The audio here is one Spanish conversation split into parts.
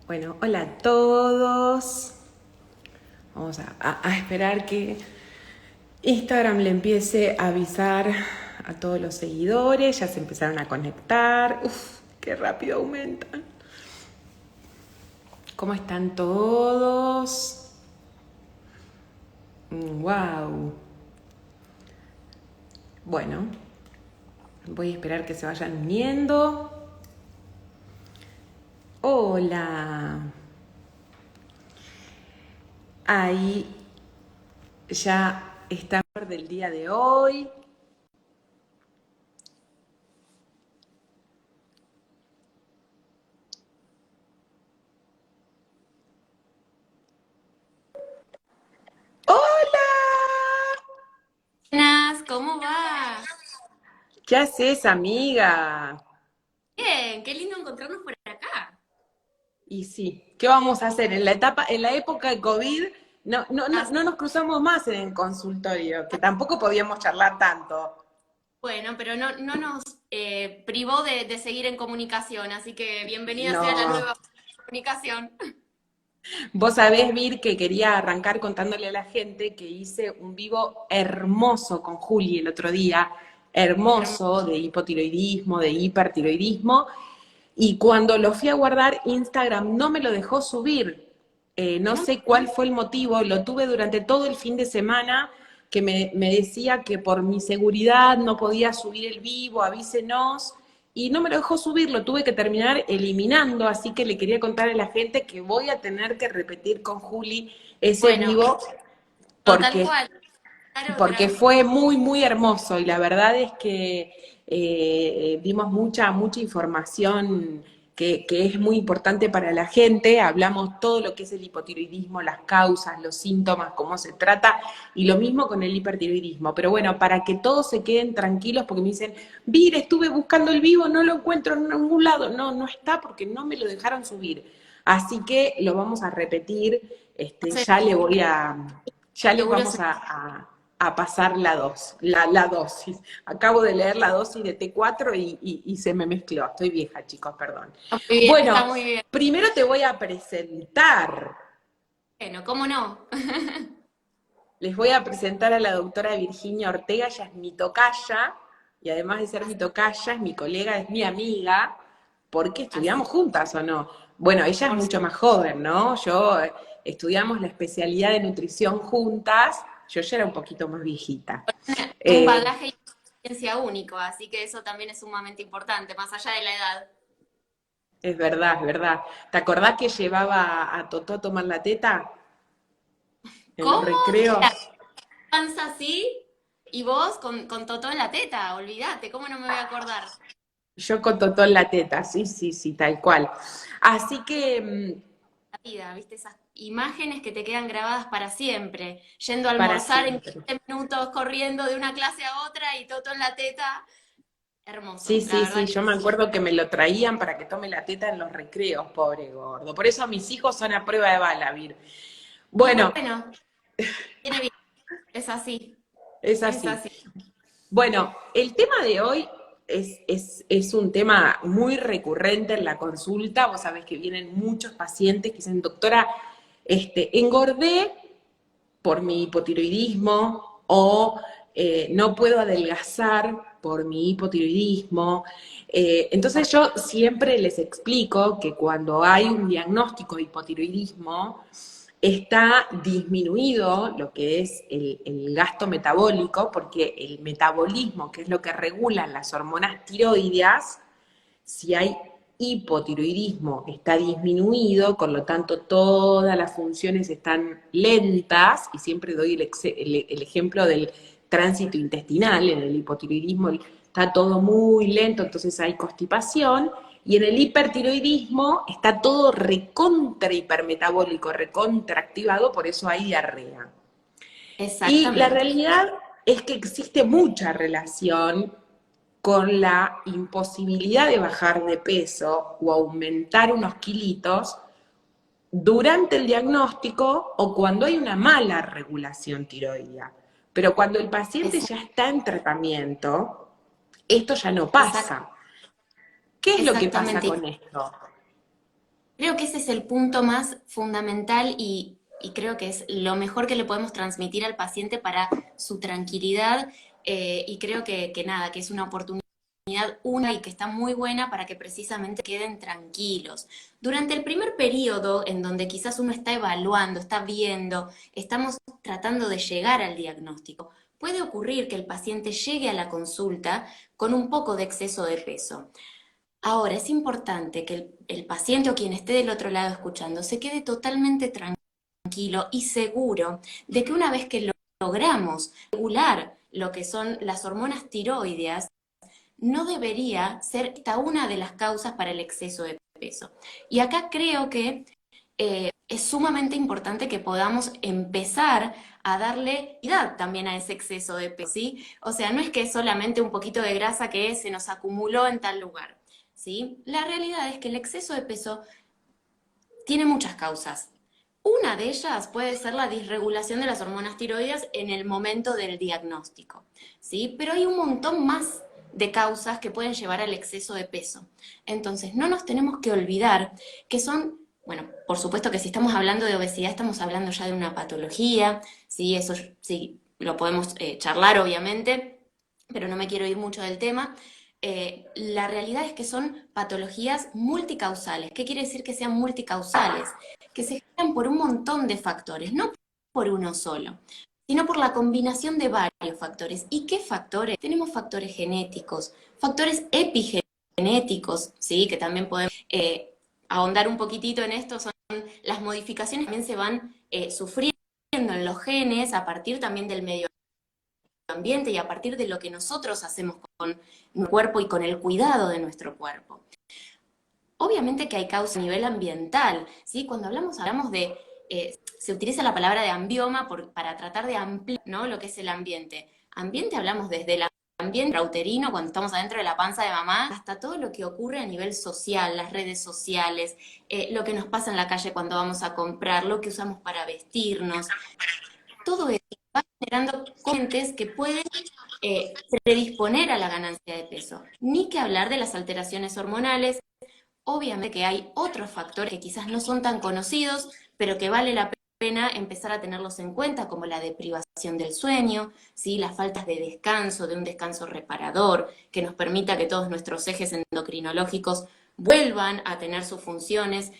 Bueno, hola a todos. Vamos a esperar que Instagram le empiece a avisar a todos los seguidores. Ya se empezaron a conectar. Uf, qué rápido aumentan. ¿Cómo están todos? Wow. Bueno, voy a esperar que se vayan uniendo. Hola. Ahí ya está del día de hoy. ¡Hola! Buenas, ¿cómo va? ¿Qué haces, amiga? Bien, qué lindo encontrarnos por acá. Y sí, ¿qué vamos a hacer? En la época de COVID, no nos cruzamos más en el consultorio, que tampoco podíamos charlar tanto. Bueno, pero no nos privó de seguir en comunicación, así que bienvenida sea la No. nueva comunicación. Vos sabés, Vir, que quería arrancar contándole a la gente que hice un vivo hermoso con Juli el otro día, Hermoso. hermoso, de hipotiroidismo, de hipertiroidismo, y cuando lo fui a guardar, Instagram no me lo dejó subir. No No, sé cuál fue el motivo, lo tuve durante todo el fin de semana, que me decía que por mi seguridad no podía subir el vivo, avísenos, y no me lo dejó subir, lo tuve que terminar eliminando, así que le quería contar a la gente que voy a tener que repetir con Juli ese bueno, vivo no, tal porque cual. Dar otra porque vez. fue muy, muy hermoso y la verdad es que dimos mucha información que es muy importante para la gente. Hablamos todo lo que es el hipotiroidismo, las causas, los síntomas, cómo se trata y lo mismo con el hipertiroidismo. Pero bueno, para que todos se queden tranquilos porque me dicen, Vir, estuve buscando el vivo, no lo encuentro en ningún lado. No, no está porque no me lo dejaron subir. Así que lo vamos a repetir, No sé, ya le voy a, ya les seguro vamos se a pasar la dosis. Acabo de leer la dosis de T4 y se me mezcló. Estoy vieja, chicos, perdón. está muy bien, está Bueno, muy bien. primero te voy a presentar. Bueno, ¿cómo no? Les voy a presentar a la doctora Virginia Ortega, ella es mi tocaya, y además de ser mi tocaya, es mi colega, es mi amiga, porque Así, estudiamos juntas, ¿o no? Bueno, ella es por mucho supuesto. más joven, ¿no? Yo estudiamos la especialidad de nutrición juntas, yo ya era un poquito más viejita. Un Eh, bagaje y una experiencia único, así que eso también es sumamente importante, más allá de la edad. es verdad, es verdad. ¿Te acordás que llevaba a Totó a tomar la teta en los ¿Cómo? recreos? Panza así y vos con Totó en la teta, olvídate, ¿cómo no me voy a acordar? Yo con Totó en la teta, sí, sí, sí, tal cual. Así que La vida, ¿viste? Esas imágenes que te quedan grabadas para siempre, yendo a para almorzar en siempre. 15 minutos, corriendo de una clase a otra y Totó en la teta, Sí, hermoso, la sí, sí, verdad que yo me acuerdo que me lo traían para que tome la teta en los recreos, pobre gordo. Por eso mis hijos son a prueba de bala, Vir. y Bueno, bueno, viene bien, es así, es es así. así. Bueno, el tema de hoy es un tema muy recurrente en la consulta. Vos sabés que vienen muchos pacientes que dicen, doctora, engordé por mi hipotiroidismo o no puedo adelgazar por mi hipotiroidismo. Entonces yo siempre les explico que cuando hay un diagnóstico de hipotiroidismo, está disminuido lo que es el gasto metabólico, porque el metabolismo, que es lo que regulan las hormonas tiroideas, si hay hipotiroidismo está disminuido, por lo tanto todas las funciones están lentas, y siempre doy el ejemplo del tránsito intestinal. En el hipotiroidismo está todo muy lento, entonces hay constipación, y en el hipertiroidismo está todo recontra hipermetabólico, recontra activado, por eso hay diarrea. Y la Exactamente. realidad es que existe mucha relación con la imposibilidad de bajar de peso o aumentar unos kilitos durante el diagnóstico o cuando hay una mala regulación tiroidea. Pero cuando el paciente Esa- ya está en tratamiento, esto ya no exact- pasa. ¿Qué es lo que pasa exactamente. con esto? Creo que ese es el punto más fundamental y creo que es lo mejor que le podemos transmitir al paciente para su tranquilidad y creo que nada, que es una oportunidad una y que está muy buena para que precisamente queden tranquilos. Durante el primer periodo, en donde quizás uno está evaluando, está viendo, estamos tratando de llegar al diagnóstico, puede ocurrir que el paciente llegue a la consulta con un poco de exceso de peso. Ahora, es importante que el paciente o quien esté del otro lado escuchando se quede totalmente tranquilo y seguro de que una vez que logramos regular lo que son las hormonas tiroideas, no debería ser esta una de las causas para el exceso de peso. Y acá creo que es sumamente importante que podamos empezar a darle edad también a ese exceso de peso, ¿sí? O sea, no es que es solamente un poquito de grasa que se nos acumuló en tal lugar, ¿sí? La realidad es que el exceso de peso tiene muchas causas. Una de ellas puede ser la disregulación de las hormonas tiroides en el momento del diagnóstico, ¿sí? Pero hay un montón más de causas que pueden llevar al exceso de peso. Entonces, no nos tenemos que olvidar que son, bueno, por supuesto que si estamos hablando de obesidad, estamos hablando ya de una patología, ¿sí? Eso sí, lo podemos charlar, obviamente, pero no me quiero ir mucho del tema. La realidad es que son patologías multicausales. ¿Qué quiere decir que sean multicausales? Que se generan por un montón de factores, no por uno solo, sino por la combinación de varios factores. ¿Y qué factores? Tenemos factores genéticos, factores epigenéticos, ¿sí? Que también podemos ahondar un poquitito en esto, son las modificaciones que también se van sufriendo en los genes a partir también del medio ambiente y a partir de lo que nosotros hacemos con nuestro cuerpo y con el cuidado de nuestro cuerpo. Obviamente que hay causas a nivel ambiental, ¿sí? Cuando hablamos de, se utiliza la palabra de ambioma para tratar de ampliar, ¿no? Lo que es el ambiente. Ambiente hablamos desde el ambiente intrauterino, cuando estamos adentro de la panza de mamá, hasta todo lo que ocurre a nivel social, las redes sociales, lo que nos pasa en la calle cuando vamos a comprar, lo que usamos para vestirnos. Todo eso va generando componentes que pueden predisponer a la ganancia de peso. Ni que hablar de las alteraciones hormonales. Obviamente que hay otros factores que quizás no son tan conocidos, pero que vale la pena empezar a tenerlos en cuenta, como la deprivación del sueño, ¿sí? Las faltas de descanso, de un descanso reparador, que nos permita que todos nuestros ejes endocrinológicos vuelvan a tener sus funciones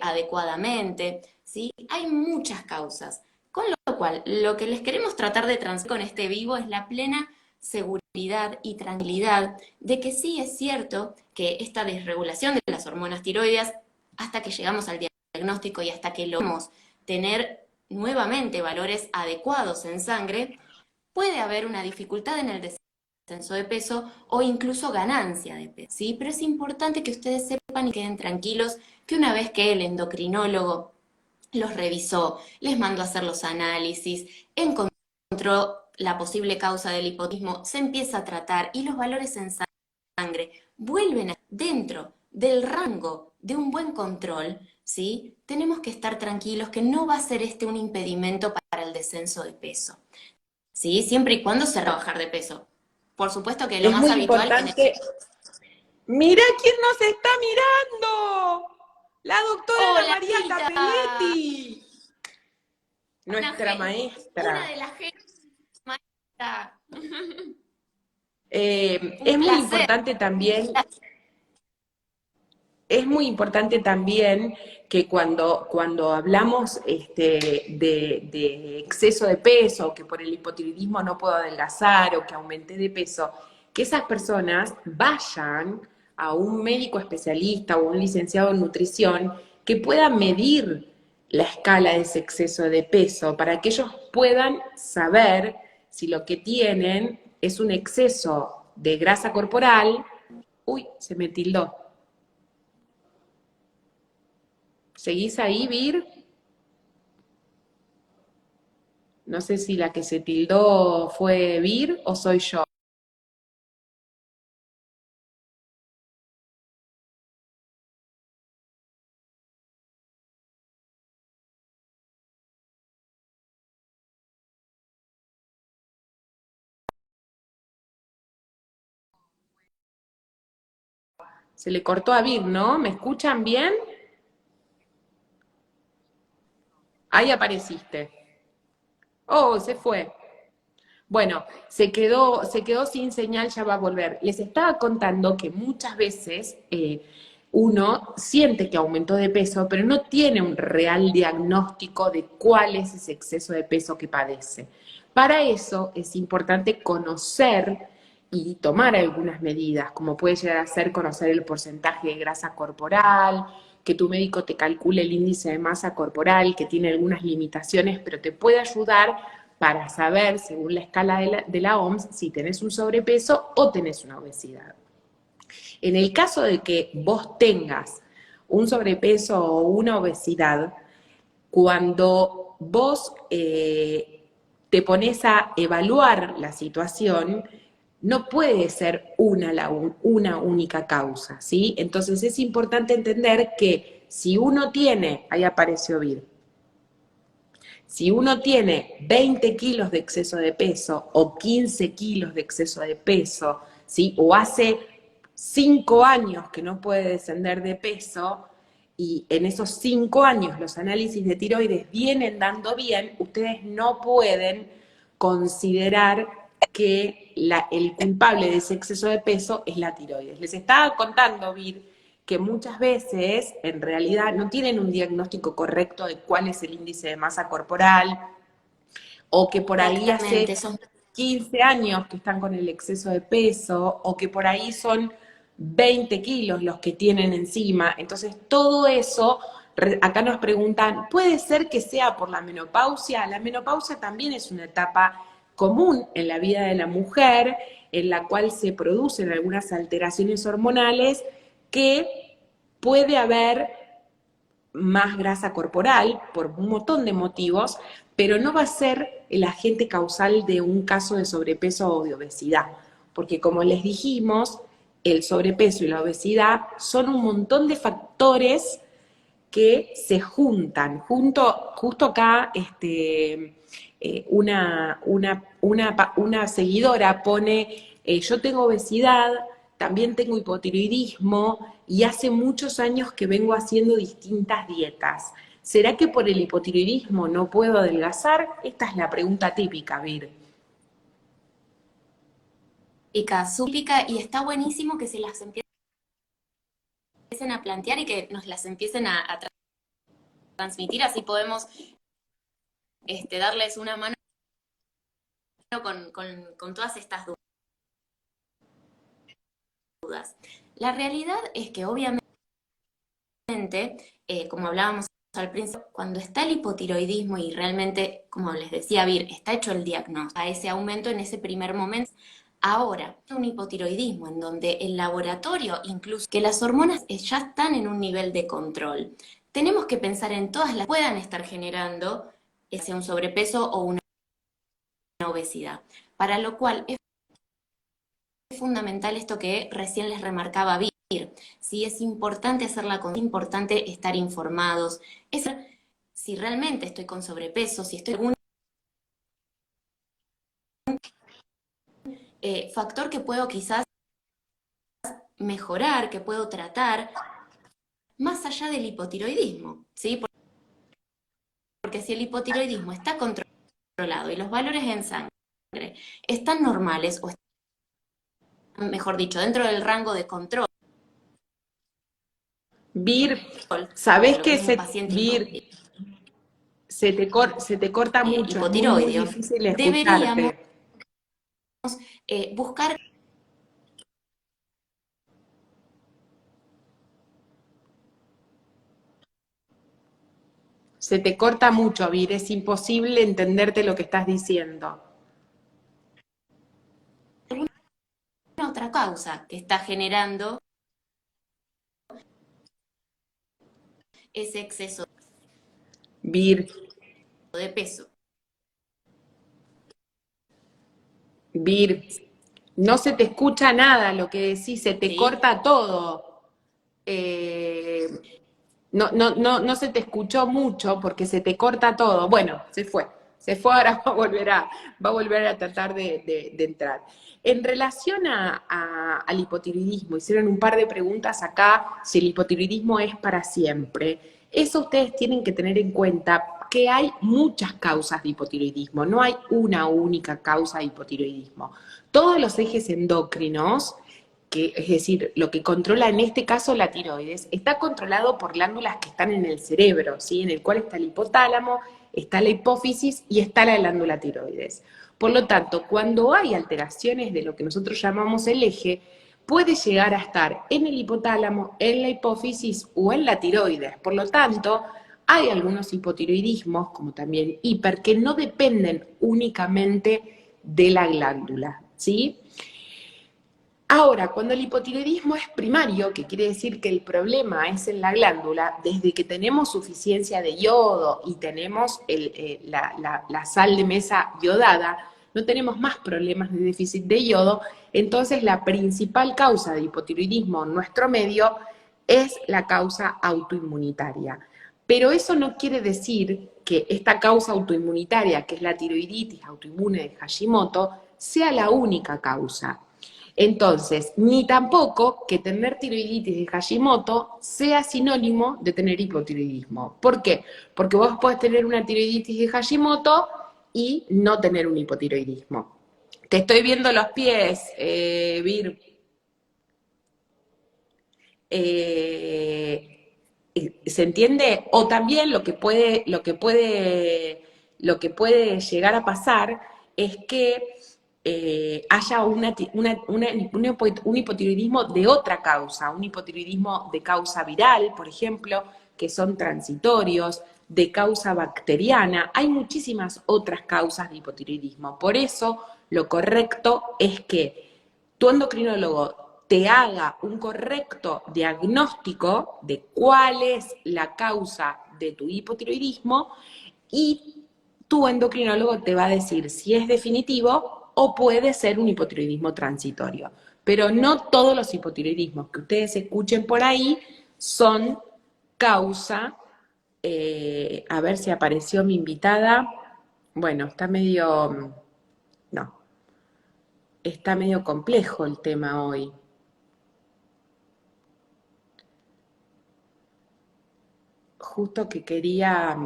adecuadamente. ¿Sí? Hay muchas causas. Con lo cual, lo que les queremos tratar de transmitir con este vivo es la plena seguridad y tranquilidad de que sí es cierto que esta desregulación de las hormonas tiroideas, hasta que llegamos al diagnóstico y hasta que logramos tener nuevamente valores adecuados en sangre, puede haber una dificultad en el descenso de peso o incluso ganancia de peso, ¿sí? Pero es importante que ustedes sepan y queden tranquilos que una vez que el endocrinólogo los revisó, les mandó a hacer los análisis, encontró la posible causa del hipotismo, se empieza a tratar y los valores en sangre vuelven dentro del rango de un buen control, ¿sí? Tenemos que estar tranquilos que no va a ser este un impedimento para el descenso de peso, ¿sí? Siempre y cuando se bajar de peso. Por supuesto que lo Es más muy habitual en importante. Mira quién nos está mirando. La doctora Ana ¡Hola, María Rita! Capelletti, nuestra Una maestra. de las genias maestra. Un Es muy placer. importante también, es muy importante también que cuando hablamos de exceso de peso, que por el hipotiroidismo no puedo adelgazar o que aumenté de peso, que esas personas vayan a un médico especialista o un licenciado en nutrición que pueda medir la escala de ese exceso de peso para que ellos puedan saber si lo que tienen es un exceso de grasa corporal. Uy, se me tildó. ¿Seguís ahí, Vir? No sé si la que se tildó fue Vir o soy yo. Se le cortó a Vir, ¿no? ¿Me escuchan bien? Ahí apareciste. Oh, se fue. Bueno, se quedó sin señal, ya va a volver. Les estaba contando que muchas veces uno siente que aumentó de peso, pero no tiene un real diagnóstico de cuál es ese exceso de peso que padece. Para eso es importante conocer y tomar algunas medidas, como puede llegar a ser conocer el porcentaje de grasa corporal, que tu médico te calcule el índice de masa corporal, que tiene algunas limitaciones, pero te puede ayudar para saber, según la escala de la OMS, si tenés un sobrepeso o tenés una obesidad. En el caso de que vos tengas un sobrepeso o una obesidad, cuando vos te pones a evaluar la situación, no puede ser una única causa, ¿sí? Entonces es importante entender que si uno tiene, ahí apareció Vir, si uno tiene 20 kilos de exceso de peso o 15 kilos de exceso de peso, ¿sí? O hace 5 años que no puede descender de peso y en esos 5 años los análisis de tiroides vienen dando bien, ustedes no pueden considerar que el culpable de ese exceso de peso es la tiroides. Les estaba contando, Vir, que muchas veces en realidad no tienen un diagnóstico correcto de cuál es el índice de masa corporal, o que por ahí hace Exactamente, eso. 15 años que están con el exceso de peso, o que por ahí son 20 kilos los que tienen encima. Entonces todo eso, acá nos preguntan, ¿puede ser que sea por la menopausia? La menopausia también es una etapa común en la vida de la mujer, en la cual se producen algunas alteraciones hormonales que puede haber más grasa corporal por un montón de motivos, pero no va a ser el agente causal de un caso de sobrepeso o de obesidad, porque como les dijimos, el sobrepeso y la obesidad son un montón de factores que se juntan. Justo acá una seguidora pone, yo tengo obesidad, también tengo hipotiroidismo y hace muchos años que vengo haciendo distintas dietas. ¿Será que por el hipotiroidismo no puedo adelgazar? Esta es la pregunta típica, Vir. Súplica, y está buenísimo que se las empiecen a plantear y que nos las empiecen a transmitir, así podemos darles una mano con todas estas dudas. La realidad es que obviamente, como hablábamos al principio, cuando está el hipotiroidismo y realmente, como les decía Vir, está hecho el diagnóstico, a ese aumento en ese primer momento. Ahora, un hipotiroidismo en donde el laboratorio, incluso que las hormonas ya están en un nivel de control, tenemos que pensar en todas las que puedan estar generando sea un sobrepeso o una obesidad, para lo cual es fundamental esto que recién les remarcaba Vir. Sí, es importante hacerla con, es importante estar informados, es si realmente estoy con sobrepeso, si estoy algún factor que puedo quizás mejorar, que puedo tratar, más allá del hipotiroidismo, ¿sí? Porque si el hipotiroidismo está controlado y los valores en sangre están normales, o están, mejor dicho, dentro del rango de control, Vir, ¿sabés lo que que es un paciente Vir, se te corta mucho, es muy, muy hipotiroideo, difícil deberíamos escucharte? buscar. Se te corta mucho, Vir, es imposible entenderte lo que estás diciendo. Otra causa que está generando ese exceso Vir, de peso. Vir, no se te escucha nada lo que decís, se te ¿Sí? corta todo. Eh, no se te escuchó mucho porque se te corta todo. Bueno, se fue, ahora va a volver a tratar de entrar. En relación al hipotiroidismo, hicieron un par de preguntas acá, si el hipotiroidismo es para siempre. Eso ustedes tienen que tener en cuenta que hay muchas causas de hipotiroidismo, no hay una única causa de hipotiroidismo. Todos los ejes endocrinos, que, es decir, lo que controla en este caso la tiroides, está controlado por glándulas que están en el cerebro, ¿sí? En el cual está el hipotálamo, está la hipófisis y está la glándula tiroides. Por lo tanto, cuando hay alteraciones de lo que nosotros llamamos el eje, puede llegar a estar en el hipotálamo, en la hipófisis o en la tiroides. Por lo tanto, hay algunos hipotiroidismos, como también hiper, que no dependen únicamente de la glándula, ¿sí? Ahora, cuando el hipotiroidismo es primario, que quiere decir que el problema es en la glándula, desde que tenemos suficiencia de yodo y tenemos la sal de mesa yodada, no tenemos más problemas de déficit de yodo, entonces la principal causa de hipotiroidismo en nuestro medio es la causa autoinmunitaria. Pero eso no quiere decir que esta causa autoinmunitaria, que es la tiroiditis autoinmune de Hashimoto, sea la única causa. Entonces, ni tampoco que tener tiroiditis de Hashimoto sea sinónimo de tener hipotiroidismo. ¿Por qué? Porque vos podés tener una tiroiditis de Hashimoto y no tener un hipotiroidismo. Te estoy viendo los pies, Vir. ¿Se entiende? O también lo que puede llegar a pasar es que haya un hipotiroidismo de otra causa, un hipotiroidismo de causa viral, por ejemplo, que son transitorios, de causa bacteriana. Hay muchísimas otras causas de hipotiroidismo. Por eso, lo correcto es que tu endocrinólogo te haga un correcto diagnóstico de cuál es la causa de tu hipotiroidismo y tu endocrinólogo te va a decir si es definitivo o puede ser un hipotiroidismo transitorio. Pero no todos los hipotiroidismos que ustedes escuchen por ahí son causa. A ver si apareció mi invitada. Bueno, está medio... No, está medio complejo el tema hoy. Justo que quería...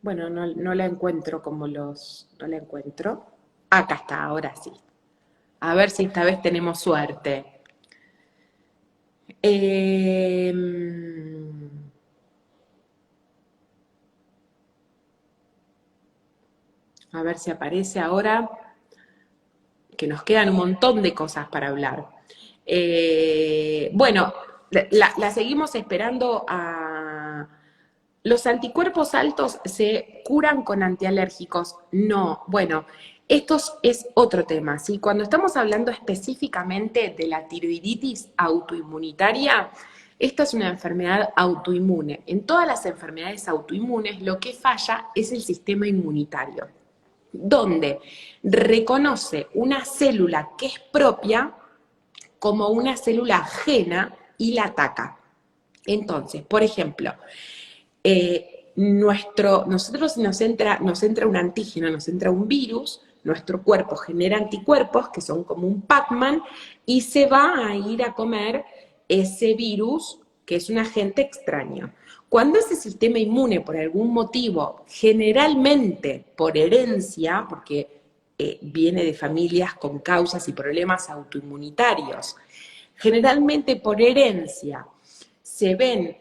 Bueno, no la encuentro como los... No la encuentro. Acá está, ahora sí. A ver si esta vez tenemos suerte. A ver si aparece ahora, que nos quedan un montón de cosas para hablar. Bueno, la seguimos esperando a... ¿Los anticuerpos altos se curan con antialérgicos? No, bueno, esto es otro tema, ¿sí? Cuando estamos hablando específicamente de la tiroiditis autoinmunitaria, esta es una enfermedad autoinmune. En todas las enfermedades autoinmunes lo que falla es el sistema inmunitario, donde reconoce una célula que es propia como una célula ajena y la ataca. Entonces, por ejemplo, nosotros nos entra un antígeno, nos entra un virus, nuestro cuerpo genera anticuerpos que son como un Pac-Man y se va a ir a comer ese virus que es un agente extraño. Cuando ese sistema inmune por algún motivo, generalmente por herencia, porque viene de familias con causas y problemas autoinmunitarios, generalmente por herencia, se ven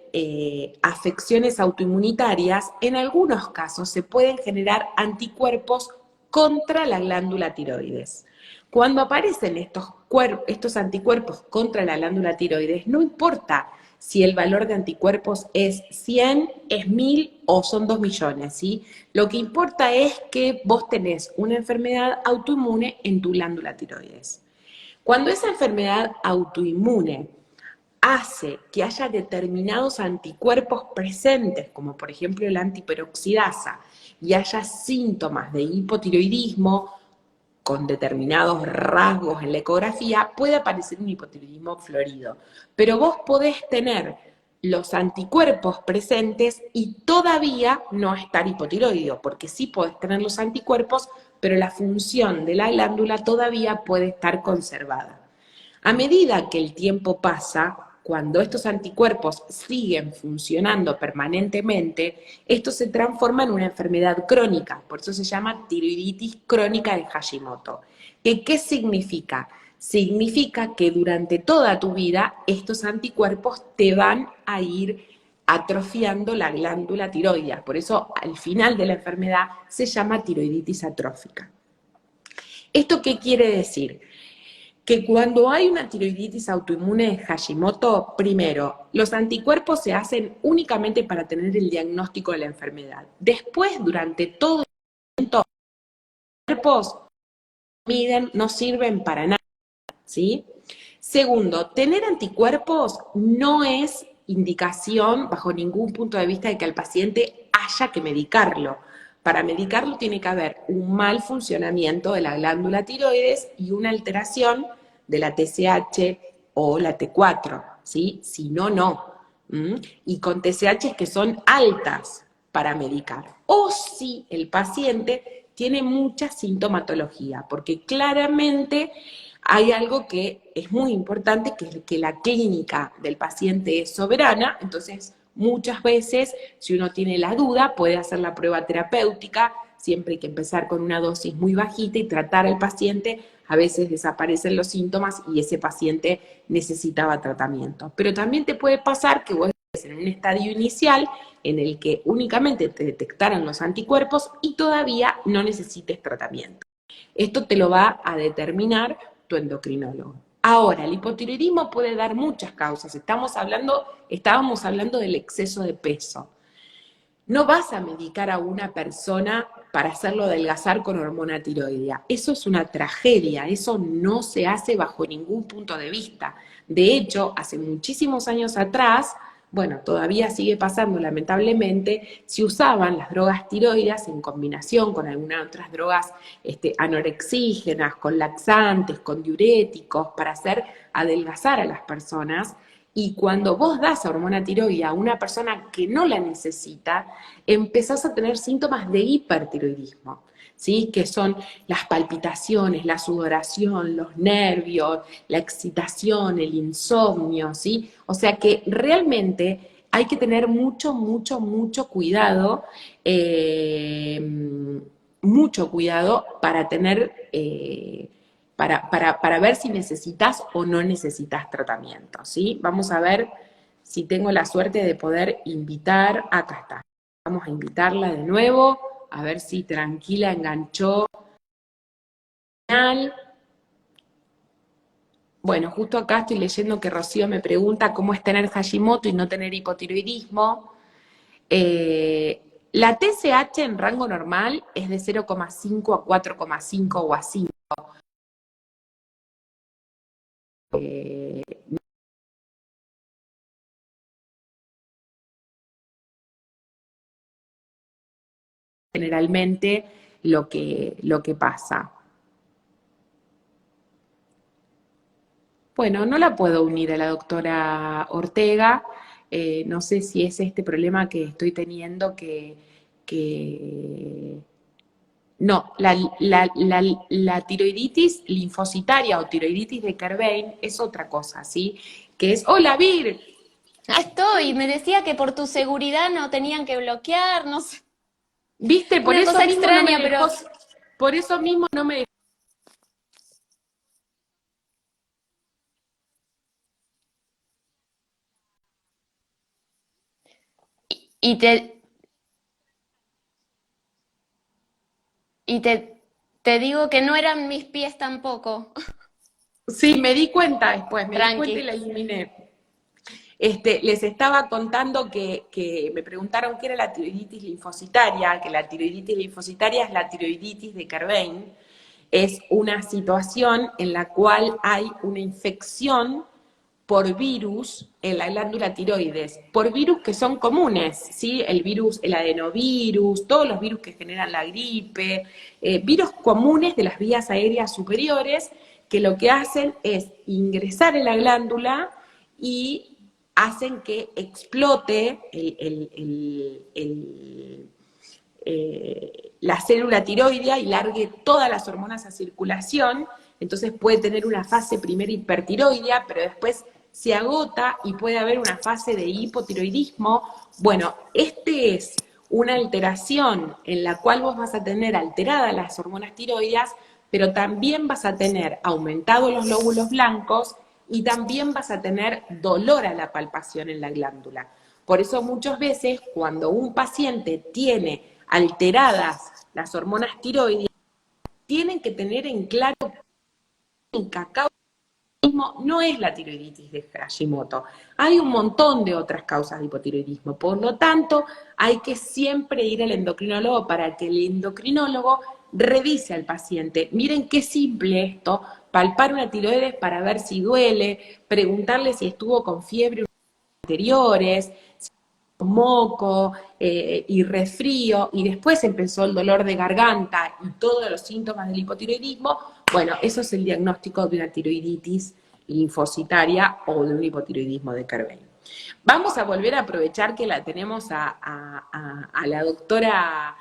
afecciones autoinmunitarias, en algunos casos se pueden generar anticuerpos contra la glándula tiroides. Cuando aparecen estos anticuerpos contra la glándula tiroides, no importa si el valor de anticuerpos es 100, es 1000 o son 2 millones, ¿sí? Lo que importa es que vos tenés una enfermedad autoinmune en tu glándula tiroides. Cuando esa enfermedad autoinmune hace que haya determinados anticuerpos presentes, como por ejemplo la antiperoxidasa, y haya síntomas de hipotiroidismo con determinados rasgos en la ecografía, puede aparecer un hipotiroidismo florido. Pero vos podés tener los anticuerpos presentes y todavía no estar hipotiroideo, porque sí podés tener los anticuerpos, pero la función de la glándula todavía puede estar conservada. A medida que el tiempo pasa, cuando estos anticuerpos siguen funcionando permanentemente, esto se transforma en una enfermedad crónica, por eso se llama tiroiditis crónica de Hashimoto. ¿Qué significa? Significa que durante toda tu vida estos anticuerpos te van a ir atrofiando la glándula tiroidea, por eso al final de la enfermedad se llama tiroiditis atrófica. ¿Esto qué quiere decir? Que cuando hay una tiroiditis autoinmune de Hashimoto, primero, los anticuerpos se hacen únicamente para tener el diagnóstico de la enfermedad. Después, durante todo el momento, los anticuerpos no sirven para nada, ¿sí? Segundo, tener anticuerpos no es indicación, bajo ningún punto de vista, de que al paciente haya que medicarlo. Para medicarlo tiene que haber un mal funcionamiento de la glándula tiroides y una alteración de la TSH o la T4, ¿sí? Si no, no. Y con TSH que son altas para medicar. O si el paciente tiene mucha sintomatología, porque claramente hay algo que es muy importante, que es que la clínica del paciente es soberana, entonces muchas veces, si uno tiene la duda, puede hacer la prueba terapéutica, siempre hay que empezar con una dosis muy bajita y tratar al paciente, a veces desaparecen los síntomas y ese paciente necesitaba tratamiento. Pero también te puede pasar que vos estés en un estadio inicial en el que únicamente te detectaron los anticuerpos y todavía no necesites tratamiento. Esto te lo va a determinar tu endocrinólogo. Ahora, el hipotiroidismo puede dar muchas causas. Estábamos hablando del exceso de peso. No vas a medicar a una persona para hacerlo adelgazar con hormona tiroidea. Eso es una tragedia, eso no se hace bajo ningún punto de vista. De hecho, hace muchísimos años atrás, bueno, todavía sigue pasando lamentablemente, se usaban las drogas tiroideas en combinación con algunas otras drogas anorexígenas, con laxantes, con diuréticos, para hacer adelgazar a las personas. Y cuando vos das hormona tiroidea a una persona que no la necesita, empezás a tener síntomas de hipertiroidismo, ¿sí? Que son las palpitaciones, la sudoración, los nervios, la excitación, el insomnio, ¿sí? O sea que realmente hay que tener mucho, mucho, mucho cuidado para tener... para ver si necesitas o no necesitas tratamiento, ¿sí? Vamos a ver si tengo la suerte de poder invitar, acá está, vamos a invitarla de nuevo, a ver si tranquila enganchó. Bueno, justo acá estoy leyendo que Rocío me pregunta cómo es tener Hashimoto y no tener hipotiroidismo. La TSH en rango normal es de 0,5 a 4,5 o a 5. Generalmente lo que pasa. Bueno, no la puedo unir a la doctora Ortega, no sé si es este problema que estoy teniendo que... No, la tiroiditis linfocitaria o tiroiditis de Kerbein es otra cosa, ¿sí? Que es, ¡hola, Vir! Estoy, me decía que por tu seguridad no tenían que bloquear, no sé. ¿Viste? Una cosa extraña, pero... Por eso mismo no me dejó. Y te digo que no eran mis pies tampoco. Sí, me di cuenta después, me di cuenta y Tranqui. la eliminé. Les estaba contando que me preguntaron qué era la tiroiditis linfocitaria, que la tiroiditis linfocitaria es la tiroiditis de Kerbein, es una situación en la cual hay una infección por virus en la glándula tiroides, por virus que son comunes, ¿sí? El virus, el adenovirus, todos los virus que generan la gripe, virus comunes de las vías aéreas superiores, que lo que hacen es ingresar en la glándula y hacen que explote la célula tiroidea y largue todas las hormonas a circulación, entonces puede tener una fase primera hipertiroidea, pero después se agota y puede haber una fase de hipotiroidismo. Bueno, este es una alteración en la cual vos vas a tener alteradas las hormonas tiroideas, pero también vas a tener aumentados los glóbulos blancos y también vas a tener dolor a la palpación en la glándula. Por eso muchas veces cuando un paciente tiene alteradas las hormonas tiroideas, tienen que tener en claro que el cacao no es la tiroiditis de Hashimoto. Hay un montón de otras causas de hipotiroidismo. Por lo tanto, hay que siempre ir al endocrinólogo para que el endocrinólogo revise al paciente. Miren qué simple esto, palpar una tiroides para ver si duele, preguntarle si estuvo con fiebre anteriores, moco y resfrío, y después empezó el dolor de garganta y todos los síntomas del hipotiroidismo. Bueno, eso es el diagnóstico de una tiroiditis linfocitaria o de un hipotiroidismo de Kerbein. Vamos a volver a aprovechar que la tenemos a la doctora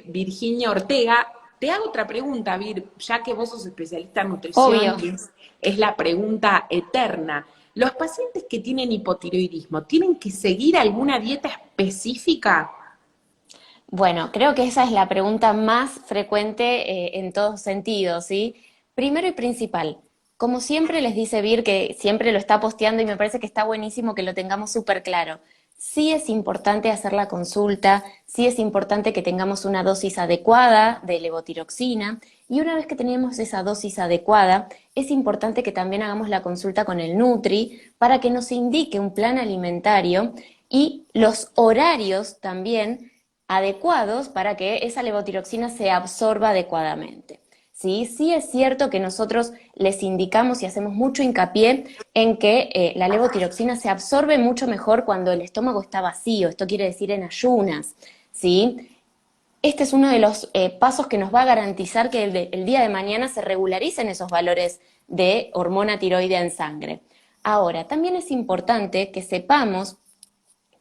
Virginia Ortega. Te hago otra pregunta, Vir, ya que vos sos especialista en nutrición, Obvio. que es la pregunta eterna. ¿Los pacientes que tienen hipotiroidismo tienen que seguir alguna dieta específica? Bueno, creo que esa es la pregunta más frecuente en todos sentidos, ¿sí? Primero y principal, como siempre les dice Vir, que siempre lo está posteando y me parece que está buenísimo que lo tengamos súper claro. Sí es importante hacer la consulta, sí es importante que tengamos una dosis adecuada de levotiroxina y una vez que tenemos esa dosis adecuada, es importante que también hagamos la consulta con el Nutri para que nos indique un plan alimentario y los horarios también adecuados para que esa levotiroxina se absorba adecuadamente. ¿Sí? Sí es cierto que nosotros les indicamos y hacemos mucho hincapié en que la levotiroxina se absorbe mucho mejor cuando el estómago está vacío, esto quiere decir en ayunas, ¿sí? Este es uno de los pasos que nos va a garantizar que el día de mañana se regularicen esos valores de hormona tiroidea en sangre. Ahora, también es importante que sepamos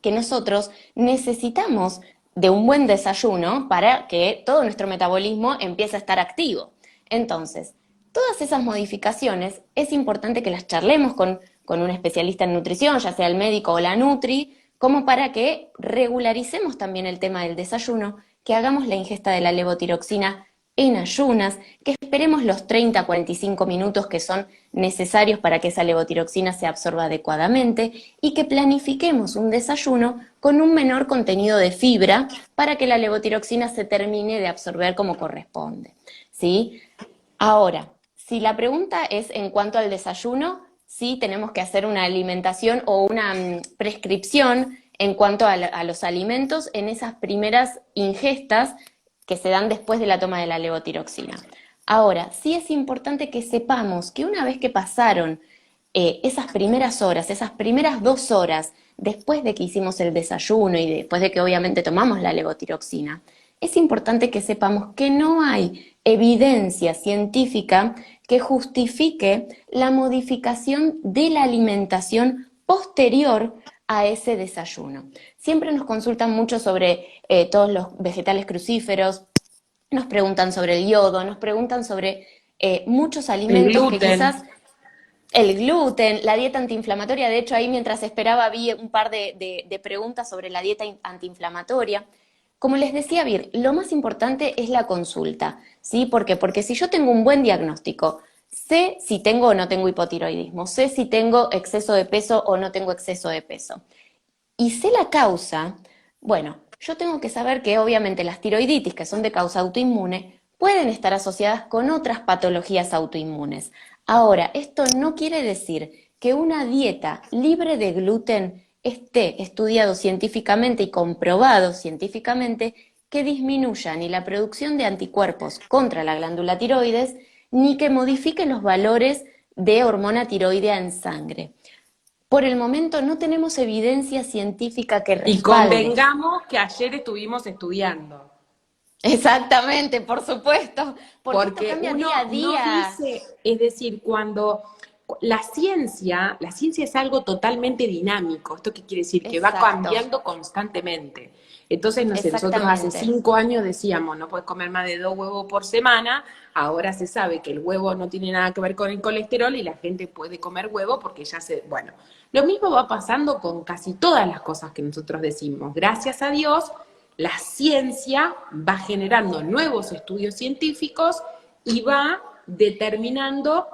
que nosotros necesitamos de un buen desayuno para que todo nuestro metabolismo empiece a estar activo. Entonces, todas esas modificaciones es importante que las charlemos con un especialista en nutrición, ya sea el médico o la Nutri, como para que regularicemos también el tema del desayuno, que hagamos la ingesta de la levotiroxina en ayunas, que esperemos los 30 a 45 minutos que son necesarios para que esa levotiroxina se absorba adecuadamente y que planifiquemos un desayuno con un menor contenido de fibra para que la levotiroxina se termine de absorber como corresponde, ¿sí? Ahora, si la pregunta es en cuanto al desayuno, sí tenemos que hacer una alimentación o una prescripción en cuanto a los alimentos en esas primeras ingestas que se dan después de la toma de la levotiroxina. Ahora, sí es importante que sepamos que una vez que pasaron esas primeras horas, esas primeras 2 horas después de que hicimos el desayuno y después de que obviamente tomamos la levotiroxina, es importante que sepamos que no hay evidencia científica que justifique la modificación de la alimentación posterior a ese desayuno. Siempre nos consultan mucho sobre todos los vegetales crucíferos, nos preguntan sobre el yodo, nos preguntan sobre muchos El alimentos que gluten. quizás el gluten, la dieta antiinflamatoria. De hecho, ahí mientras esperaba vi un par de preguntas sobre la dieta antiinflamatoria. Como les decía Vir, lo más importante es la consulta, ¿sí? ¿Por qué? Porque si yo tengo un buen diagnóstico, sé si tengo o no tengo hipotiroidismo, sé si tengo exceso de peso o no tengo exceso de peso, y sé la causa, bueno, yo tengo que saber que obviamente las tiroiditis, que son de causa autoinmune, pueden estar asociadas con otras patologías autoinmunes. Ahora, esto no quiere decir que una dieta libre de gluten esté estudiado científicamente y comprobado científicamente que disminuya ni la producción de anticuerpos contra la glándula tiroides, ni que modifique los valores de hormona tiroidea en sangre. Por el momento no tenemos evidencia científica que Y respalde. convengamos que ayer estuvimos estudiando. Exactamente, por supuesto, porque esto Porque cambia día uno a no día. dice, es decir, cuando la ciencia es algo totalmente dinámico. ¿Esto qué quiere decir? Que va Exacto, cambiando constantemente. Entonces, no sé, nosotros hace exactamente. 5 años decíamos, no puedes comer más de 2 huevos por semana, ahora se sabe que el huevo no tiene nada que ver con el colesterol y la gente puede comer huevo porque ya bueno, lo mismo va pasando con casi todas las cosas que nosotros decimos. Gracias a Dios, la ciencia va generando nuevos estudios científicos y va determinando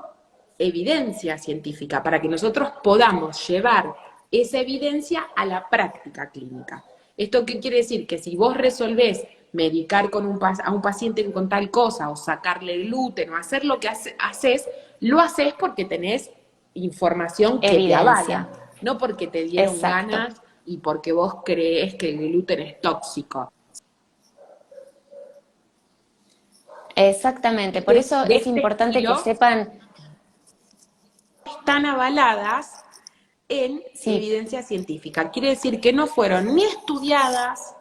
evidencia científica para que nosotros podamos llevar esa evidencia a la práctica clínica. ¿Esto qué quiere decir? Que si vos resolvés medicar a un paciente con tal cosa o sacarle gluten o hacer lo que haces, lo haces porque tenés información que te Evidencia. avala, no porque te dieron Exacto. ganas y porque vos crees que el gluten es tóxico. Exactamente. Por eso De es este importante que estilo sepan, están avaladas en sí, evidencia científica. Quiere decir que no fueron ni estudiadas,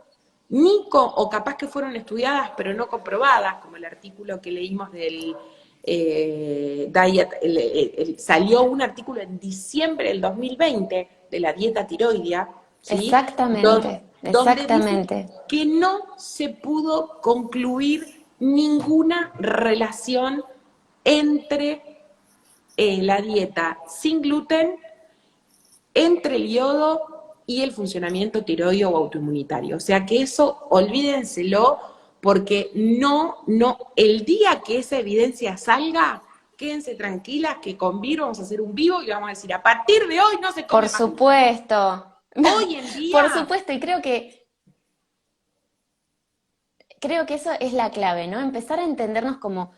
o capaz que fueron estudiadas pero no comprobadas, como el artículo que leímos del diet, salió un artículo en diciembre del 2020 de la dieta tiroidea, ¿sí? exactamente, Donde dice exactamente. que no se pudo concluir ninguna relación entre la dieta sin gluten, entre el yodo y el funcionamiento tiroideo o autoinmunitario. O sea que eso, olvídenselo, porque el día que esa evidencia salga, quédense tranquilas que con Vir vamos a hacer un vivo y vamos a decir, a partir de hoy no se Por come más gluten. supuesto, Hoy en por día, supuesto, y creo que eso es la clave, ¿no? Empezar a entendernos como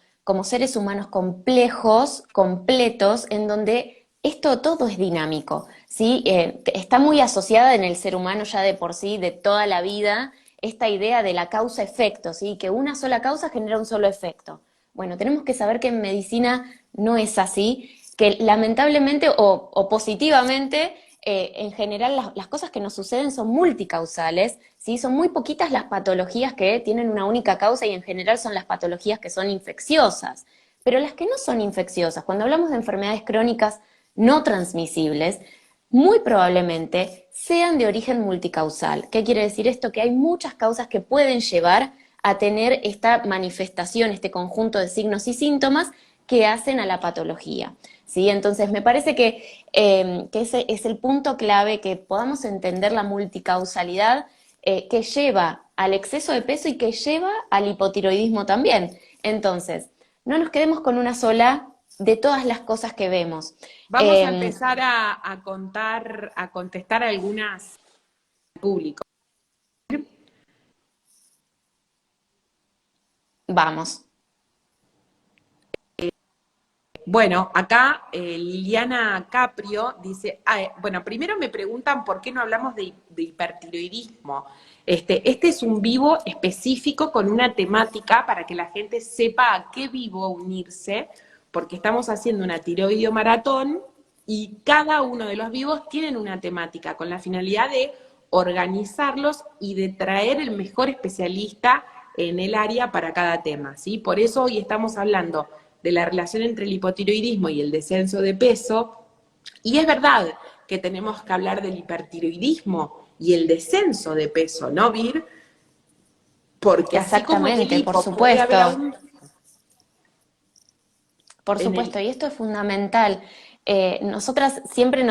seres humanos complejos, completos, en donde esto todo es dinámico, ¿sí? Está muy asociada en el ser humano ya de por sí, de toda la vida, esta idea de la causa-efecto, ¿sí? Que una sola causa genera un solo efecto. Bueno, tenemos que saber que en medicina no es así, que lamentablemente o positivamente en general las cosas que nos suceden son multicausales, ¿sí? Son muy poquitas las patologías que tienen una única causa y en general son las patologías que son infecciosas. Pero las que no son infecciosas, cuando hablamos de enfermedades crónicas no transmisibles, muy probablemente sean de origen multicausal. ¿Qué quiere decir esto? Que hay muchas causas que pueden llevar a tener esta manifestación, este conjunto de signos y síntomas que hacen a la patología. ¿Sí? Entonces, me parece que ese es el punto clave, que podamos entender la multicausalidad que lleva al exceso de peso y que lleva al hipotiroidismo también. Entonces, no nos quedemos con una sola de todas las cosas que vemos. vamos a empezar a contestar algunas públicos. Vamos. Bueno, acá Liliana Caprio dice, bueno, primero me preguntan por qué no hablamos de hipertiroidismo. Este es un vivo específico con una temática para que la gente sepa a qué vivo unirse, porque estamos haciendo una tiroideo maratón y cada uno de los vivos tienen una temática con la finalidad de organizarlos y de traer el mejor especialista en el área para cada tema, ¿sí? Por eso hoy estamos hablando de la relación entre el hipotiroidismo y el descenso de peso, y es verdad que tenemos que hablar del hipertiroidismo y el descenso de peso, ¿no, Vir? Porque así como en el Exactamente, por hipo puede haber supuesto. aún Por en el supuesto, y esto es fundamental. Nosotras siempre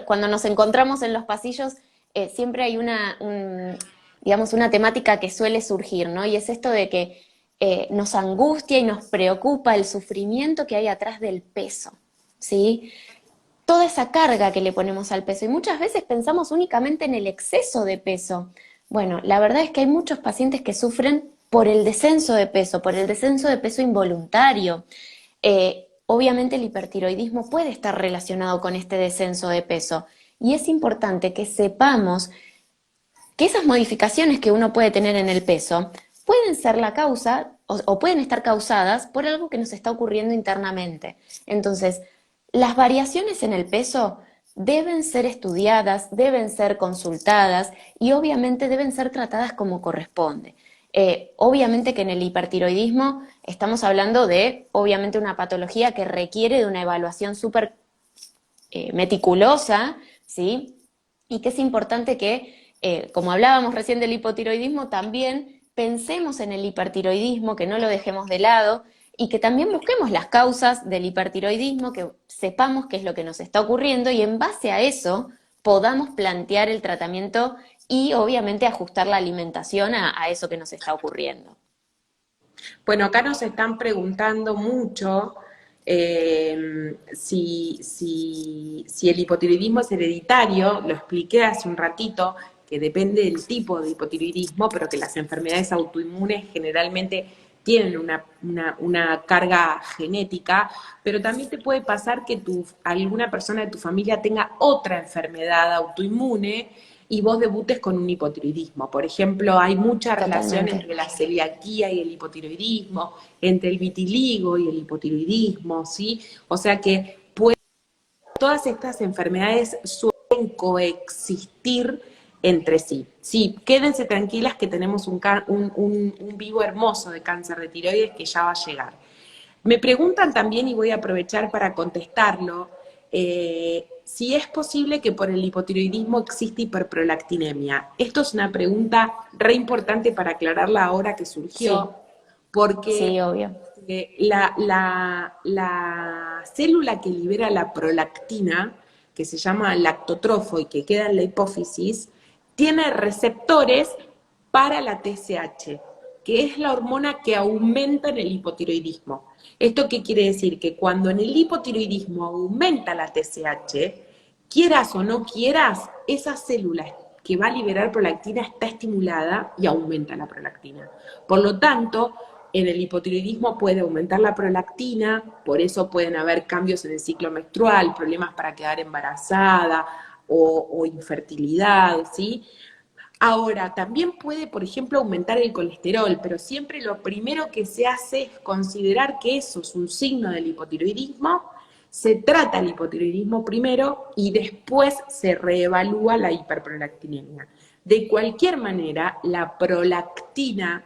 cuando nos encontramos en los pasillos, siempre hay digamos, una temática que suele surgir, ¿no? Y es esto de que nos angustia y nos preocupa el sufrimiento que hay atrás del peso, ¿sí? Toda esa carga que le ponemos al peso y muchas veces pensamos únicamente en el exceso de peso. Bueno, la verdad es que hay muchos pacientes que sufren por el descenso de peso, por el descenso de peso involuntario. Obviamente el hipertiroidismo puede estar relacionado con este descenso de peso y es importante que sepamos que esas modificaciones que uno puede tener en el peso pueden ser la causa o pueden estar causadas por algo que nos está ocurriendo internamente. Entonces, las variaciones en el peso deben ser estudiadas, deben ser consultadas y obviamente deben ser tratadas como corresponde. Obviamente que en el hipertiroidismo estamos hablando de, obviamente, una patología que requiere de una evaluación súper meticulosa, ¿sí? Y que es importante que, como hablábamos recién del hipotiroidismo, también pensemos en el hipertiroidismo, que no lo dejemos de lado y que también busquemos las causas del hipertiroidismo, que sepamos qué es lo que nos está ocurriendo y en base a eso podamos plantear el tratamiento y obviamente ajustar la alimentación a eso que nos está ocurriendo. Bueno, acá nos están preguntando mucho si el hipotiroidismo es hereditario. Lo expliqué hace un ratito, que depende del tipo de hipotiroidismo, pero que las enfermedades autoinmunes generalmente tienen una carga genética, pero también te puede pasar que alguna persona de tu familia tenga otra enfermedad autoinmune y vos debutes con un hipotiroidismo. Por ejemplo, hay mucha relación Totalmente. entre la celiaquía y el hipotiroidismo, entre el vitiligo y el hipotiroidismo, ¿sí? O sea que todas estas enfermedades suelen coexistir entre sí. Sí, quédense tranquilas que tenemos un vivo hermoso de cáncer de tiroides que ya va a llegar. Me preguntan también, y voy a aprovechar para contestarlo, si es posible que por el hipotiroidismo existe hiperprolactinemia. Esto es una pregunta re importante para aclararla ahora que surgió, Sí, sí, porque obvio. la célula que libera la prolactina, que se llama lactotrofo y que queda en la hipófisis, tiene receptores para la TSH, que es la hormona que aumenta en el hipotiroidismo. ¿Esto qué quiere decir? Que cuando en el hipotiroidismo aumenta la TSH, quieras o no quieras, esa célula que va a liberar prolactina está estimulada y aumenta la prolactina. Por lo tanto, en el hipotiroidismo puede aumentar la prolactina, por eso pueden haber cambios en el ciclo menstrual, problemas para quedar embarazada o infertilidad, ¿sí? Ahora, también puede, por ejemplo, aumentar el colesterol, pero siempre lo primero que se hace es considerar que eso es un signo del hipotiroidismo, se trata el hipotiroidismo primero y después se reevalúa la hiperprolactinemia. De cualquier manera, la prolactina,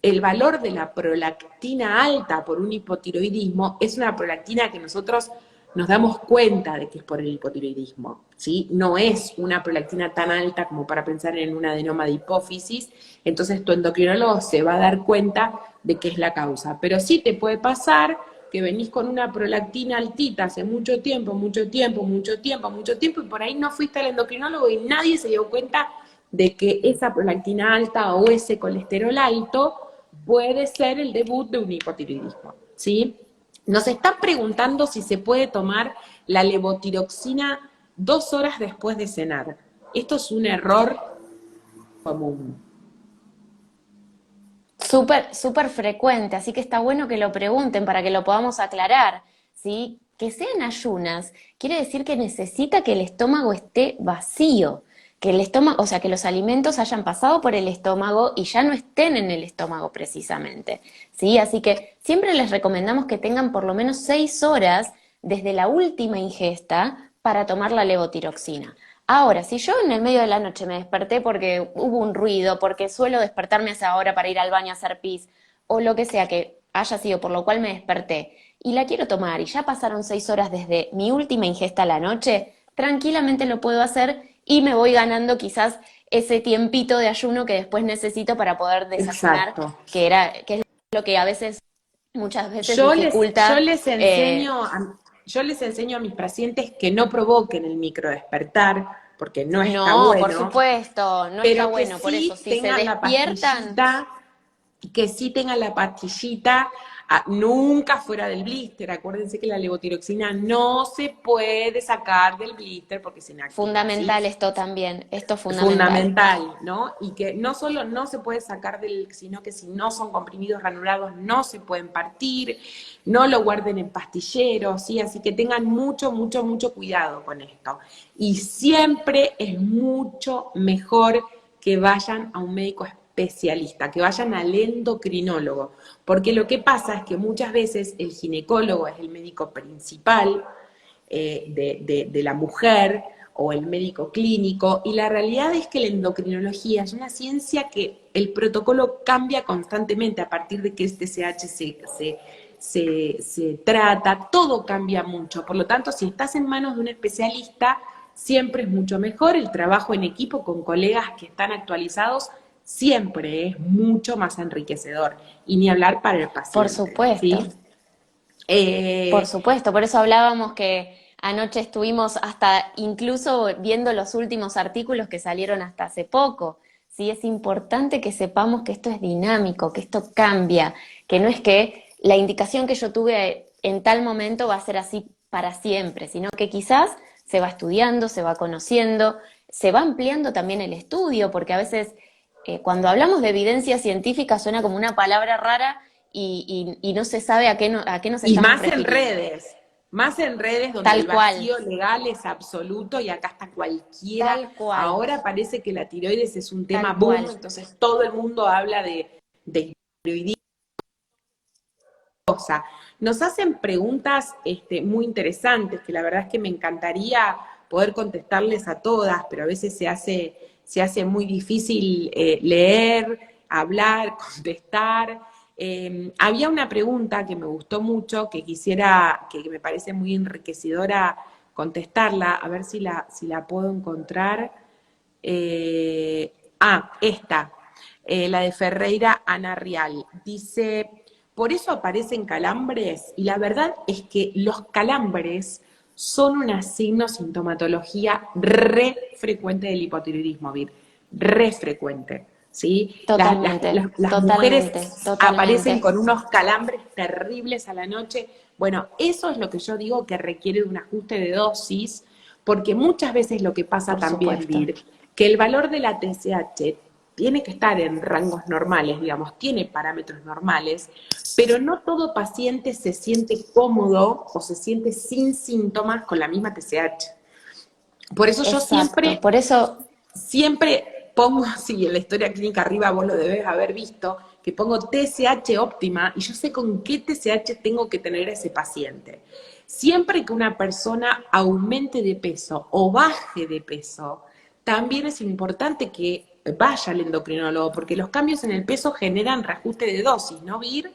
el valor de la prolactina alta por un hipotiroidismo es una prolactina que nosotros nos damos cuenta de que es por el hipotiroidismo, ¿sí? No es una prolactina tan alta como para pensar en un adenoma de hipófisis, entonces tu endocrinólogo se va a dar cuenta de qué es la causa. Pero sí te puede pasar que venís con una prolactina altita hace mucho tiempo, mucho tiempo, mucho tiempo, mucho tiempo, y por ahí no fuiste al endocrinólogo y nadie se dio cuenta de que esa prolactina alta o ese colesterol alto puede ser el debut de un hipotiroidismo, ¿sí? Nos están preguntando si se puede tomar la levotiroxina 2 horas después de cenar. Esto es un error común. Súper, súper frecuente, así que está bueno que lo pregunten para que lo podamos aclarar, ¿sí? Que sean ayunas quiere decir que necesita que el estómago esté vacío, que el estómago, o sea, que los alimentos hayan pasado por el estómago y ya no estén en el estómago precisamente, ¿sí? Así que siempre les recomendamos que tengan por lo menos 6 horas desde la última ingesta para tomar la levotiroxina. Ahora, si yo en el medio de la noche me desperté porque hubo un ruido, porque suelo despertarme a esa hora para ir al baño a hacer pis, o lo que sea que haya sido por lo cual me desperté, y la quiero tomar y ya pasaron 6 horas desde mi última ingesta a la noche, tranquilamente lo puedo hacer y me voy ganando quizás ese tiempito de ayuno que después necesito para poder desayunar, Exacto. que es lo que a veces, muchas veces Yo les, yo dificulta. les enseño a, yo les enseño a mis pacientes que no provoquen el microdespertar, porque no está No, por bueno, supuesto, no está pero que bueno, por eso, sí si se tengan la despiertan. pastillita, que sí tengan la pastillita, nunca fuera del blister. Acuérdense que la levotiroxina no se puede sacar del blister porque se inactiva, ¿sí? Fundamental esto también, esto es fundamental. Fundamental, ¿no? Y que no solo no se puede sacar del, sino que si no son comprimidos granulados no se pueden partir, no lo guarden en pastilleros, ¿sí? Así que tengan mucho, mucho, mucho cuidado con esto. Y siempre es mucho mejor que vayan a un médico especialista, que vayan al endocrinólogo, porque lo que pasa es que muchas veces el ginecólogo es el médico principal de la mujer, o el médico clínico, y la realidad es que la endocrinología es una ciencia que el protocolo cambia constantemente a partir de que este TSH se trata, todo cambia mucho. Por lo tanto, si estás en manos de un especialista, siempre es mucho mejor. El trabajo en equipo con colegas que están actualizados siempre es mucho más enriquecedor. Y ni hablar para el Por paciente, ¿sí? supuesto. Por supuesto, por eso hablábamos que anoche estuvimos hasta incluso viendo los últimos artículos que salieron hasta hace poco. Sí, es importante que sepamos que esto es dinámico, que esto cambia, que no es que la indicación que yo tuve en tal momento va a ser así para siempre, sino que quizás se va estudiando, se va conociendo, se va ampliando también el estudio, porque a veces cuando hablamos de evidencia científica suena como una palabra rara y no se sabe a qué nos Y estamos refiriendo. más en redes donde el Tal cual, vacío legal es absoluto y acá está cualquiera. tal cual, Ahora parece que la tiroides es un tema tal boom, cual. entonces todo el mundo habla de tiroiditis. Nos hacen preguntas muy interesantes, que la verdad es que me encantaría poder contestarles a todas, pero a veces se hace muy difícil leer, hablar, contestar. Había una pregunta que me gustó mucho, que quisiera, que me parece muy enriquecedora contestarla, a ver si la puedo encontrar. Esta, la de Ferreira Ana Rial. Dice, por eso aparecen calambres, y la verdad es que los calambres son una sintomatología re frecuente del hipotiroidismo, Vir, re frecuente, ¿sí? Totalmente, Las mujeres totalmente, aparecen totalmente. con unos calambres terribles a la noche. Bueno, eso es lo que yo digo que requiere de un ajuste de dosis, porque muchas veces lo que pasa Por también, supuesto. Vir, que el valor de la TSH tiene que estar en rangos normales, digamos, tiene parámetros normales, pero no todo paciente se siente cómodo o se siente sin síntomas con la misma TSH. Por eso yo Exacto. Por eso, siempre pongo, si en la historia clínica arriba vos lo debes haber visto, que pongo TSH óptima y yo sé con qué TSH tengo que tener a ese paciente. Siempre que una persona aumente de peso o baje de peso, también es importante que vaya al endocrinólogo, porque los cambios en el peso generan reajuste de dosis, ¿no, Vir?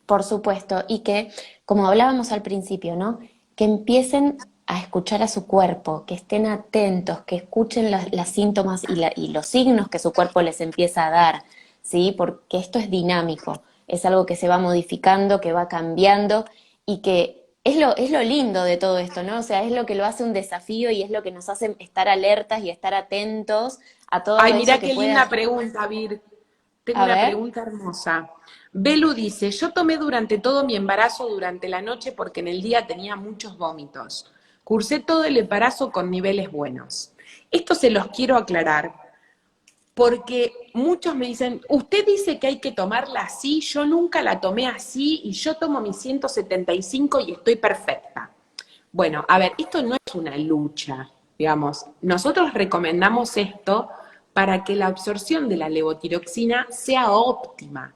por supuesto, y que, como hablábamos al principio, ¿no? Que empiecen a escuchar a su cuerpo, que estén atentos, que escuchen las síntomas y los signos que su cuerpo les empieza a dar, ¿sí? Porque esto es dinámico, es algo que se va modificando, que va cambiando y que es lo lindo de todo esto, ¿no? O sea, es lo que lo hace un desafío y es lo que nos hace estar alertas y estar atentos a todo Ay, eso mirá que qué linda pueda... pregunta, Vir. Tengo A una ver. pregunta hermosa. Belu dice, yo tomé durante todo mi embarazo durante la noche porque en el día tenía muchos vómitos. Cursé todo el embarazo con niveles buenos. Esto se los quiero aclarar porque muchos me dicen, usted dice que hay que tomarla así, yo nunca la tomé así y yo tomo mi 175 y estoy perfecta. Bueno, a ver, esto no es una lucha, digamos. Nosotros recomendamos esto para que la absorción de la levotiroxina sea óptima,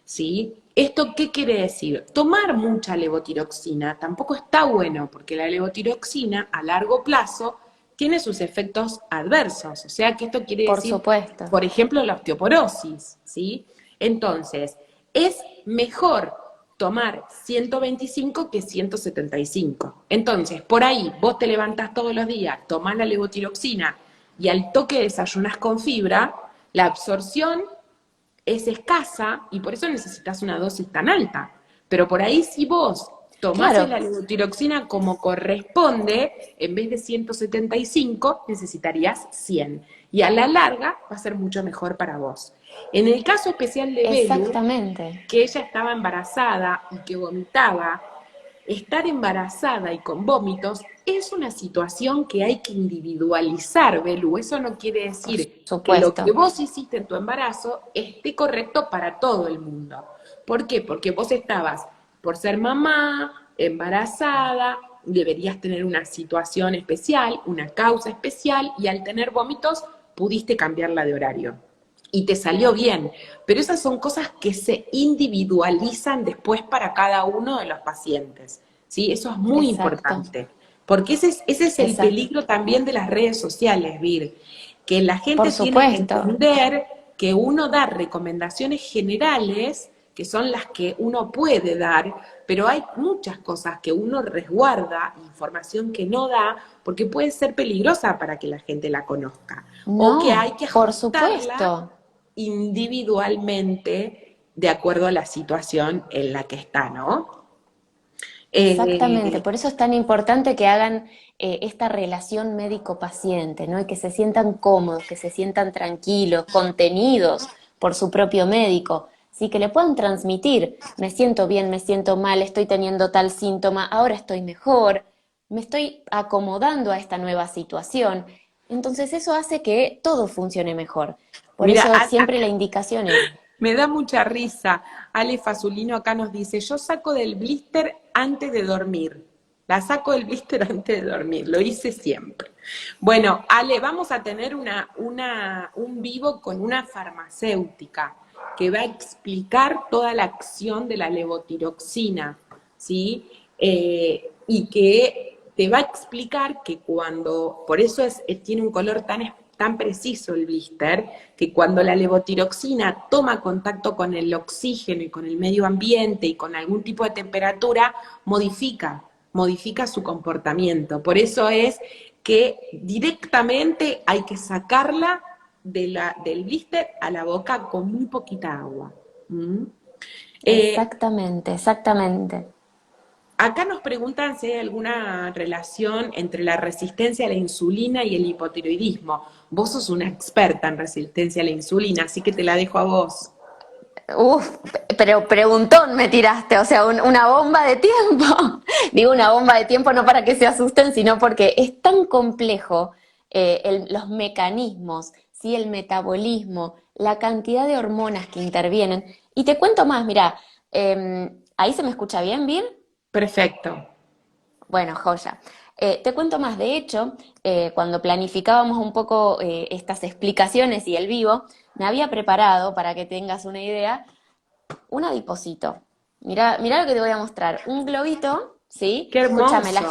¿sí? ¿Esto qué quiere decir? Tomar mucha levotiroxina tampoco está bueno, porque la levotiroxina a largo plazo tiene sus efectos adversos. O sea que esto quiere Por decir, supuesto. por ejemplo, la osteoporosis, ¿sí? Entonces, es mejor tomar 125 que 175. Entonces, por ahí vos te levantás todos los días, tomás la levotiroxina y al toque desayunás con fibra, la absorción es escasa y por eso necesitas una dosis tan alta. Pero por ahí si vos tomás Claro, la levotiroxina como corresponde, en vez de 175 necesitarías 100. Y a la larga va a ser mucho mejor para vos. En el caso especial de Belu, exactamente. que ella estaba embarazada y que vomitaba, estar embarazada y con vómitos es una situación que hay que individualizar, Belu. Eso no quiere Por decir que lo que supuesto. vos hiciste en tu embarazo esté correcto para todo el mundo. ¿Por qué? Porque vos estabas, por ser mamá, embarazada, deberías tener una situación especial, una causa especial, y al tener vómitos pudiste cambiarla de horario y te salió bien, pero esas son cosas que se individualizan después para cada uno de los pacientes, ¿sí? Eso es muy Exacto. importante. Porque ese es el Exacto. peligro también de las redes sociales, Vir, que la Por gente tiene que supuesto. entender que uno da recomendaciones generales, que son las que uno puede dar, pero hay muchas cosas que uno resguarda, información que no da, porque puede ser peligrosa para que la gente la conozca, o que hay No, que por ajustarla supuesto. individualmente de acuerdo a la situación en la que está, ¿no? Exactamente, Eh, por eso es tan importante que hagan esta relación médico-paciente, ¿no? Y que se sientan cómodos, que se sientan tranquilos, contenidos por su propio médico, sí, que le puedan transmitir, me siento bien, me siento mal, estoy teniendo tal síntoma, ahora estoy mejor, me estoy acomodando a esta nueva situación. Entonces eso hace que todo funcione mejor. Por Mira, eso siempre la indicación es, me da mucha risa. Ale Fasulino acá nos dice, yo saco del blister antes de dormir. La saco del blister antes de dormir, lo hice siempre. Bueno, Ale, vamos a tener un vivo con una farmacéutica que va a explicar toda la acción de la levotiroxina, ¿sí? Y que te va a explicar que cuando, por eso tiene un color tan preciso el blister, que cuando la levotiroxina toma contacto con el oxígeno y con el medio ambiente y con algún tipo de temperatura, modifica su comportamiento. Por eso es que directamente hay que sacarla del blister a la boca con muy poquita agua. ¿Mm? Eh, exactamente, exactamente. Acá nos preguntan si hay alguna relación entre la resistencia a la insulina y el hipotiroidismo. Vos sos una experta en resistencia a la insulina, así que te la dejo a vos. Uf, pero preguntón me tiraste, o sea, una bomba de tiempo. Digo una bomba de tiempo no para que se asusten, sino porque es tan complejo los mecanismos, ¿sí? El metabolismo, la cantidad de hormonas que intervienen. Y te cuento más, mira, ahí se me escucha bien, Vir. Perfecto. Bueno, joya. Te cuento más, de hecho, cuando planificábamos un poco estas explicaciones y el vivo, me había preparado, para que tengas una idea, un adiposito. Mira, mira lo que te voy a mostrar. Un globito, ¿sí? Qué Escúchame, hermoso.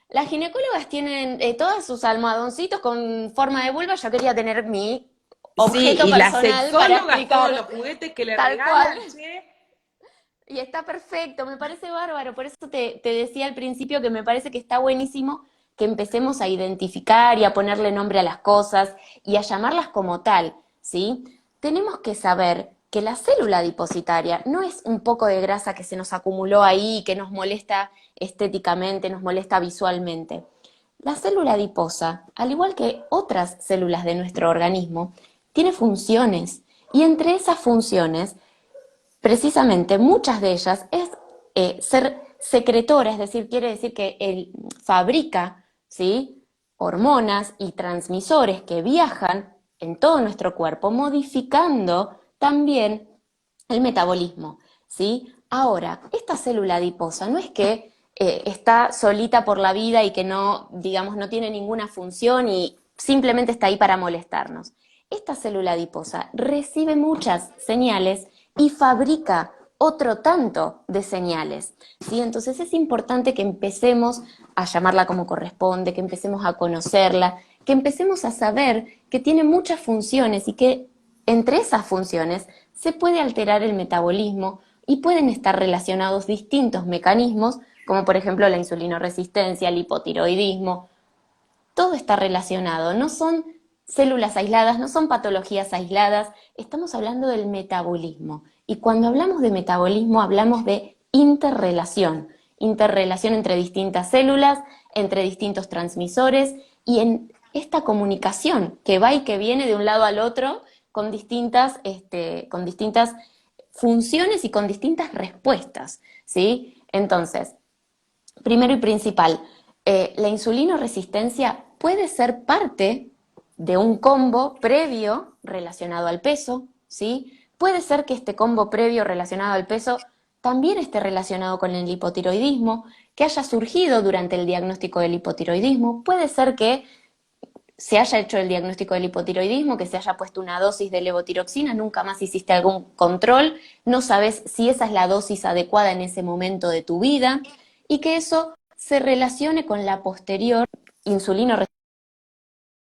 las ginecólogas tienen todos sus almohadoncitos con forma de vulva. Yo quería tener mi Sí, objeto y las personal para sexólogas, todos los explicar juguetes que le tal cual. regalan, che. Y está perfecto, me parece bárbaro. Por eso te decía al principio que me parece que está buenísimo que empecemos a identificar y a ponerle nombre a las cosas y a llamarlas como tal, ¿sí? Tenemos que saber que la célula adipositaria no es un poco de grasa que se nos acumuló ahí, que nos molesta estéticamente, nos molesta visualmente. La célula adiposa, al igual que otras células de nuestro organismo, tiene funciones y entre esas funciones precisamente muchas de ellas es ser secretora, es decir, quiere decir que él fabrica, ¿sí? Hormonas y transmisores que viajan en todo nuestro cuerpo, modificando también el metabolismo, ¿sí? Ahora, esta célula adiposa no es que está solita por la vida y que no, digamos, no tiene ninguna función y simplemente está ahí para molestarnos. Esta célula adiposa recibe muchas señales y fabrica otro tanto de señales, ¿sí? Entonces es importante que empecemos a llamarla como corresponde, que empecemos a conocerla, que empecemos a saber que tiene muchas funciones y que entre esas funciones se puede alterar el metabolismo y pueden estar relacionados distintos mecanismos, como por ejemplo la insulinoresistencia, el hipotiroidismo. Todo está relacionado, no son células aisladas, no son patologías aisladas, estamos hablando del metabolismo. Y cuando hablamos de metabolismo hablamos de interrelación, interrelación entre distintas células, entre distintos transmisores y en esta comunicación que va y que viene de un lado al otro con distintas funciones y con distintas respuestas, ¿sí? Entonces, primero y principal, la insulinoresistencia puede ser parte de un combo previo relacionado al peso, ¿sí? Puede ser que este combo previo relacionado al peso también esté relacionado con el hipotiroidismo, que haya surgido durante el diagnóstico del hipotiroidismo. Puede ser que se haya hecho el diagnóstico del hipotiroidismo, que se haya puesto una dosis de levotiroxina, nunca más hiciste algún control, no sabes si esa es la dosis adecuada en ese momento de tu vida y que eso se relacione con la posterior insulino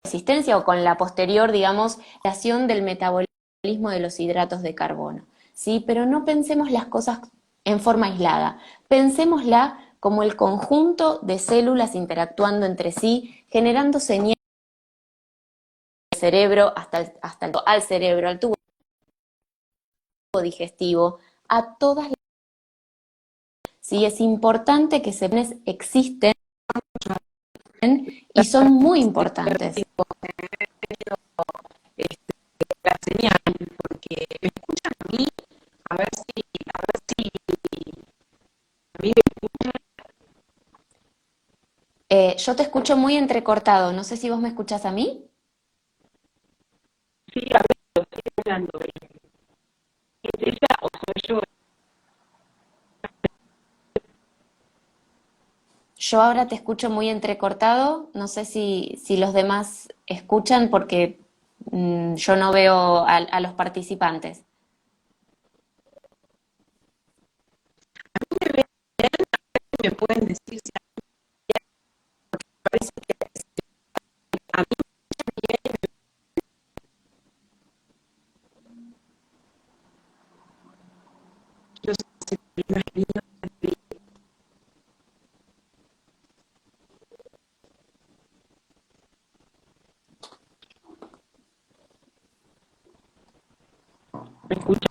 resistencia o con la posterior, digamos, relación del metabolismo de los hidratos de carbono, ¿sí? Pero no pensemos las cosas en forma aislada, pensémosla como el conjunto de células interactuando entre sí, generando señales del cerebro al cerebro, al tubo digestivo, a todas las... Sí, es importante que existen y son muy importantes. La señal, porque me escuchan a mí, a ver si a mí me Yo te escucho muy entrecortado, no sé si vos me escuchás a mí. sigue hablando, sigue hablando. ¿Es ella o soy yo? Yo ahora te escucho muy entrecortado, no sé si los demás escuchan porque yo no veo a los participantes. Me pueden decir si parece que a mí yo soy más lindo. ¿Me escuchan?